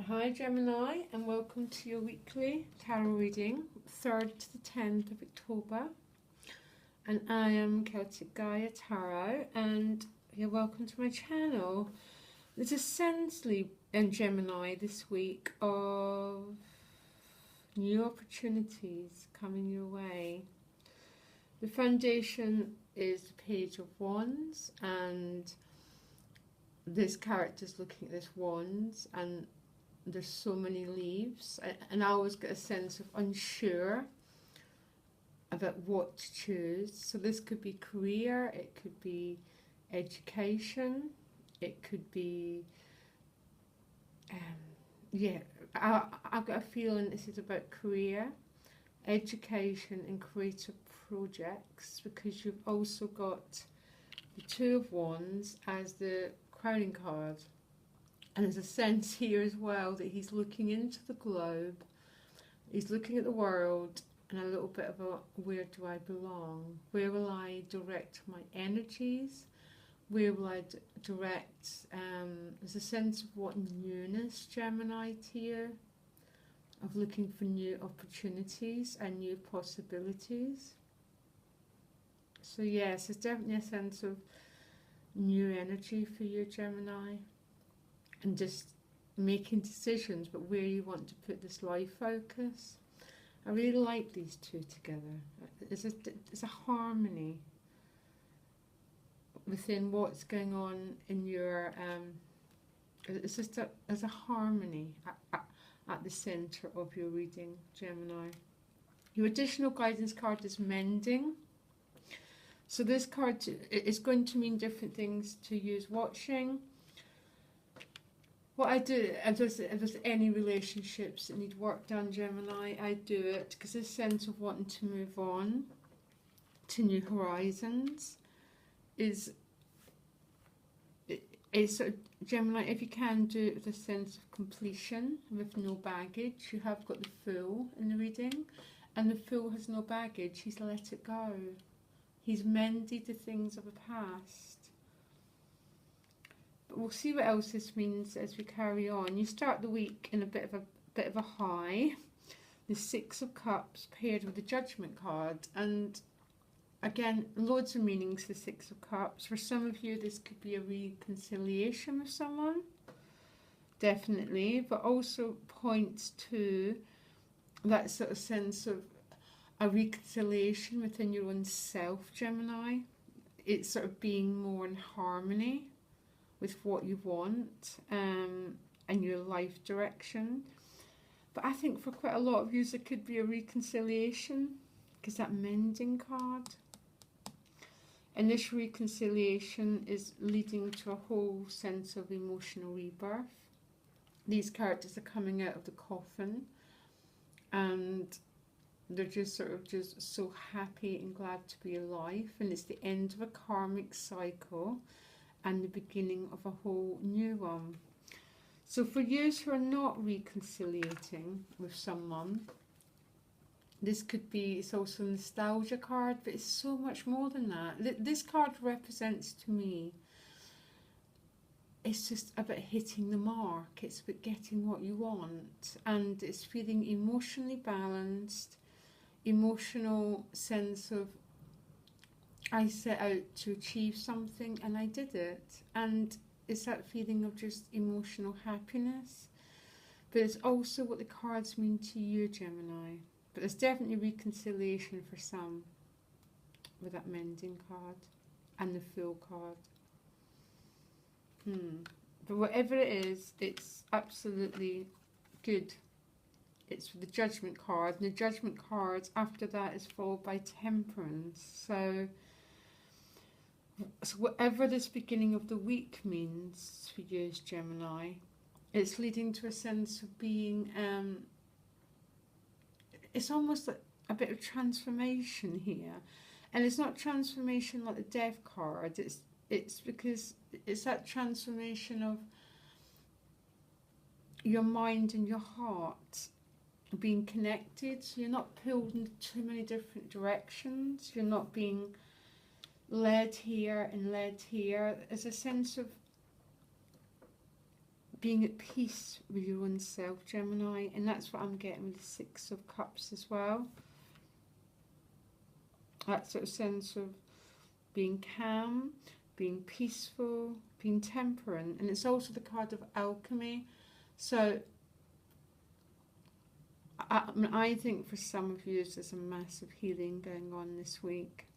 Hi Gemini, and welcome to your weekly tarot reading, 3rd to the 10th of October. And I am Celtic Gaia Tarot, and you're welcome to my channel. There's a sense in Gemini this week of new opportunities coming your way. The foundation is the Page of Wands, and this character's looking at this wands, and there's so many leaves, and I always get a sense of unsure about what to choose. So this could be career, it could be education, it could be I've got a feeling this is about career, education and creative projects, because you've also got the Two of Wands as the crowning card. And there's a sense here as well that he's looking into the globe, he's looking at the world, and a little bit of a where do I belong? Where will I direct my energies? Where will I direct? There's a sense of what newness, Gemini, to you, of looking for new opportunities and new possibilities. So yes, there's definitely a sense of new energy for you, Gemini. And just making decisions about where you want to put this life focus. I really like these two together. There's a harmony within what's going on in your. It's just there's a harmony at the centre of your reading, Gemini. Your additional guidance card is mending. So this card is going to mean different things to you as watching. What I do, if there's any relationships that need work done, Gemini, I do it because this sense of wanting to move on to new horizons is sort of, Gemini, if you can do it with a sense of completion, with no baggage. You have got the Fool in the reading, and the Fool has no baggage. He's let it go. He's mended the things of the past. We'll see what else this means as we carry on. You start the week in a bit of a high. The Six of Cups paired with the Judgment card, and again, loads of meanings. The Six of Cups. For some of you, this could be a reconciliation with someone, definitely, but also points to that sort of sense of a reconciliation within your own self, Gemini. It's sort of being more in harmony with what you want and your life direction. But I think for quite a lot of you, there could be a reconciliation, because that mending card. And this reconciliation is leading to a whole sense of emotional rebirth. These characters are coming out of the coffin, and they're just sort of just so happy and glad to be alive. And it's the end of a karmic cycle and the beginning of a whole new one. So for you who are not reconciliating with someone, this could be, it's also a nostalgia card, but it's so much more than that. This card represents to me, it's just about hitting the mark. It's about getting what you want, and it's feeling emotionally balanced, emotional sense of, I set out to achieve something and I did it. And it's that feeling of just emotional happiness. But it's also what the cards mean to you, Gemini. But there's definitely reconciliation for some with that mending card and the Fool card. But whatever it is, it's absolutely good. It's the Judgment card, and the Judgment card after that is followed by Temperance. So whatever this beginning of the week means for you as Gemini, it's leading to a sense of being, it's almost like a bit of transformation here. And it's not transformation like the Death card, it's because it's that transformation of your mind and your heart being connected. So you're not pulled in too many different directions, you're not being led here and led here. There's a sense of being at peace with your own self, Gemini, and that's what I'm getting with the Six of Cups as well. That sort of sense of being calm, being peaceful, being temperate, and it's also the card of alchemy. So I think for some of you there's a massive healing going on this week.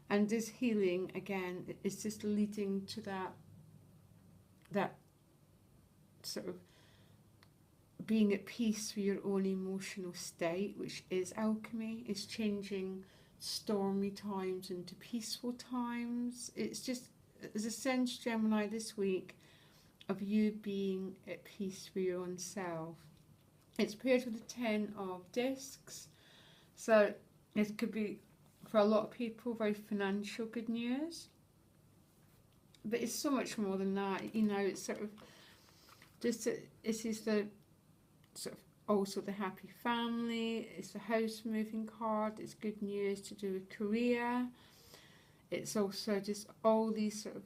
And this healing, again, is just leading to that sort of being at peace with your own emotional state, which is alchemy. It's changing stormy times into peaceful times. It's just, there's a sense, Gemini, this week of you being at peace with your own self. It's paired with the Ten of Discs. So it could be, for a lot of people, very financial good news. But it's so much more than that. You know, it's sort of just, it is the sort of also the happy family. It's the house moving card. It's good news to do with career. It's also just all these sort of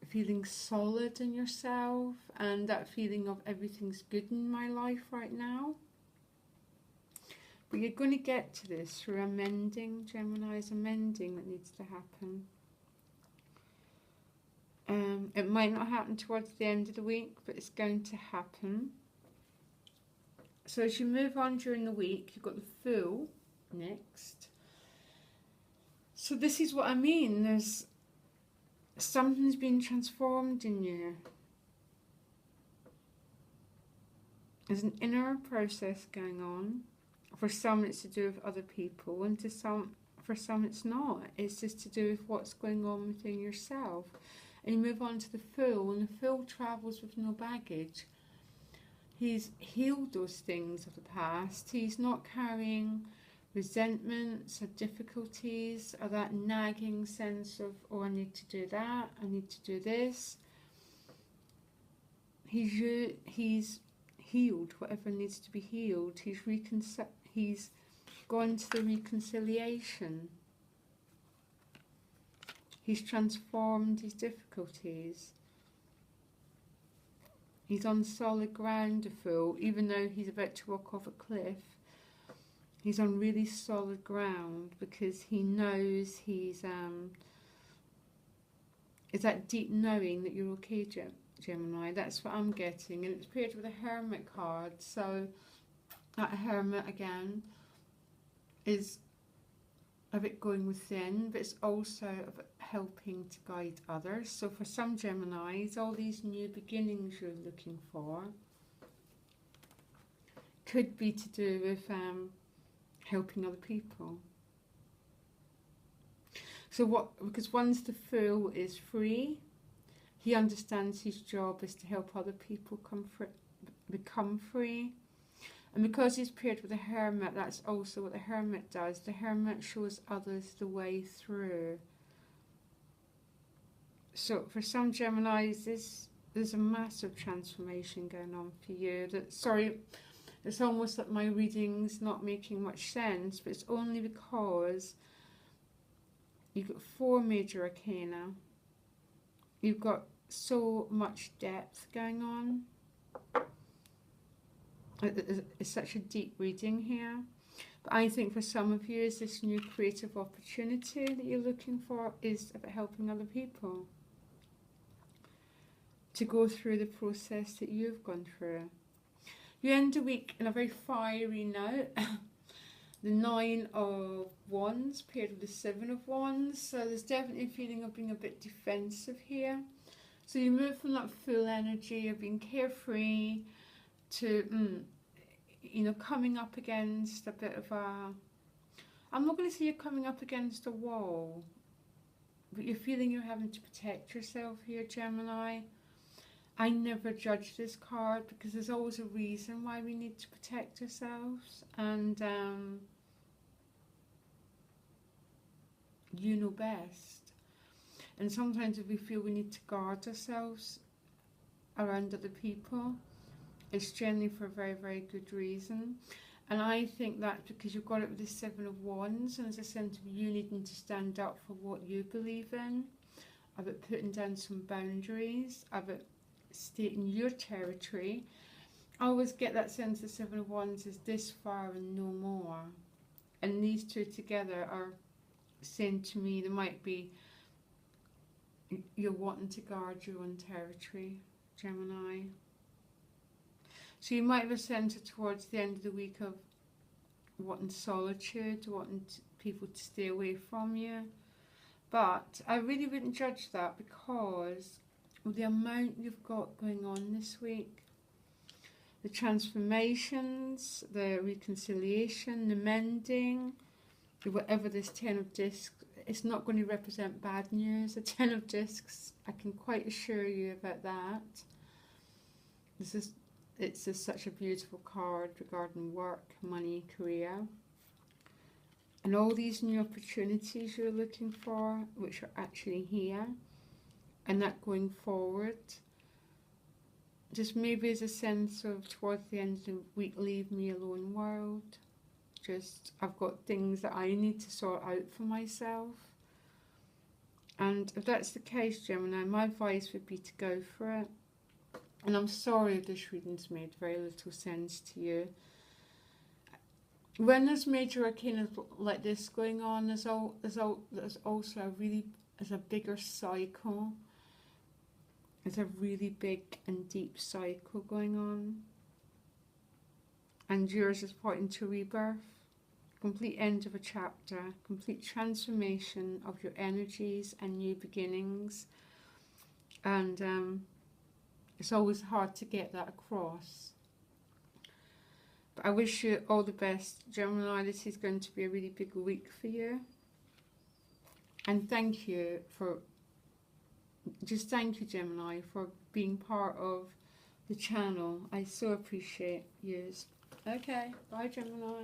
feeling solid in yourself and that feeling of everything's good in my life right now. But you're going to get to this through amending. Gemini, is amending that needs to happen. It might not happen towards the end of the week, but it's going to happen. So as you move on during the week, you've got the Fool next. So this is what I mean. There's something's been transformed in you. There's an inner process going on. For some it's to do with other people, and for some it's not. It's just to do with what's going on within yourself. And you move on to the Fool, and the Fool travels with no baggage. He's healed those things of the past. He's not carrying resentments or difficulties or that nagging sense of, oh, I need to do that, I need to do this. He's healed whatever needs to be healed. He's gone to the reconciliation. He's transformed his difficulties. He's on solid ground, the Fool, even though he's about to walk off a cliff. He's on really solid ground because he knows it's that deep knowing that you're okay, Gemini. That's what I'm getting. And it's paired with a Hermit card. So that Hermit, again, is of it going within, but it's also of it helping to guide others. So for some Geminis, all these new beginnings you're looking for could be to do with helping other people. So because once the Fool is free, he understands his job is to help other people become free. And because he's paired with a Hermit, that's also what the Hermit does. The Hermit shows others the way through. So for some Geminis, there's a massive transformation going on for you. It's almost like my reading's not making much sense, but it's only because you've got 4 major arcana. You've got so much depth going on. It's such a deep reading here. But I think for some of you, is this new creative opportunity that you're looking for is about helping other people to go through the process that you've gone through. You end the week in a very fiery note. The 9 of Wands paired with the 7 of Wands. So there's definitely a feeling of being a bit defensive here. So you move from that full energy of being carefree to, coming up against a bit of a... I'm not going to say you're coming up against a wall, but you're feeling you're having to protect yourself here, Gemini. I never judge this card because there's always a reason why we need to protect ourselves, and you know best. And sometimes if we feel we need to guard ourselves around other people, it's generally for a very, very good reason. And I think that because you've got it with the 7 of Wands, and there's a sense of you needing to stand up for what you believe in, of it putting down some boundaries, of it state in your territory. I always get that sense the Seven of Wands is this far and no more. And these two together are saying to me there might be, you're wanting to guard your own territory, Gemini. So you might have a sense towards the end of the week of wanting solitude, wanting people to stay away from you. But I really wouldn't judge that, because of the amount you've got going on this week. The transformations, the reconciliation, the mending, whatever this Ten of Discs, it's not going to represent bad news. The Ten of Discs, I can quite assure you about that. It's just such a beautiful card regarding work, money, career. And all these new opportunities you're looking for, which are actually here, and that going forward. Just maybe as a sense of, towards the end of the week, leave me alone world. Just, I've got things that I need to sort out for myself. And if that's the case, Gemini, my advice would be to go for it. And I'm sorry if this reading's made very little sense to you. When there's major arcana like this going on, there's also a bigger cycle. There's a really big and deep cycle going on. And yours is pointing to rebirth, complete end of a chapter, complete transformation of your energies and new beginnings. And it's always hard to get that across. But I wish you all the best, Gemini. This is going to be a really big week for you. And thank you, Gemini, for being part of the channel. I so appreciate you. Okay, bye, Gemini.